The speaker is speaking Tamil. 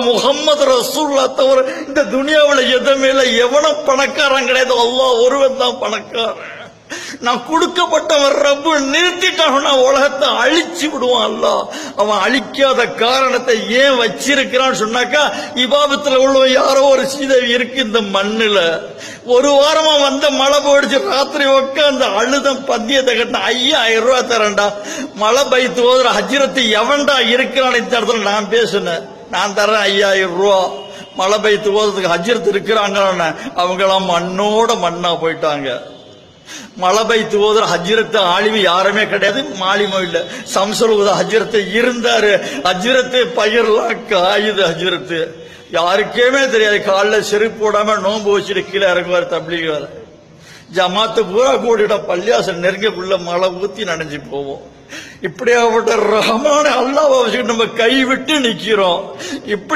முகம்மது ரசூலுல்லாஹ் தவிர இந்த துனியாவுல எதுவுமே இல்லை. எவனும் பணக்காரன் கிடையாது, அல்லாஹ் ஒருவன் தான் பணக்காரன். நான் கொடுக்கப்பட்டவன் ரப்பு நிறுத்திட்டான், உலகத்தை அழிச்சு விடுவான் அல்லாஹ். அவன் அழிக்காத காரணத்தை ஏன் வச்சிருக்கிறான்னு சொன்னாக்கா, இபாதத்துல உள்ள யாரோ ஒரு சீதேவி இருக்கு இந்த மண்ணுல. ஒரு வாரமா வந்த மழை போயிடுச்சு, ராத்திரி உட்காந்து அழுதம் பந்தியத்தை கட்டின 5000 ரூபாய் தரேன்டா, மழை பைத்து போதுற ஹஜ்ரத்து எவன்டா இருக்கிறான் இந்த இடத்துல நான் பேசுனேன். நான் தரேன் 5000 ரூபா, மழை பெய்த்து போறதுக்கு ஹஜ்ரத் இருக்கிறாங்க. அவங்களாம் மண்ணோட மண்ணா போயிட்டாங்க. மழை பெய்த்து போதுற ஹஜ்ரத் ஆலிமி யாருமே கிடையாது, மாலிமோ இல்ல. சம்சல் ஹஜ்ரத் இருந்தாரு. ஹஜ்ரத் பயிரெல்லாம் காயுது. ஹஜ்ரத் யாருக்கேமே தெரியாது. காலில் செருப்பு போடாம நோன்பு வச்சுட்டு கீழே இறங்குவார் தப்லீக் வேற. ஜமாத்து பூரா கூடிட பள்ளியாசல் நெருங்கக்குள்ள மழை ஊத்தி நனைஞ்சு போவோம். இப்படியாப்பட்ட ரஹ்மான அல்லாஹ்வை வச்சுக்கிட்டு நம்ம கைவிட்டு நிக்கிறோம். இப்படி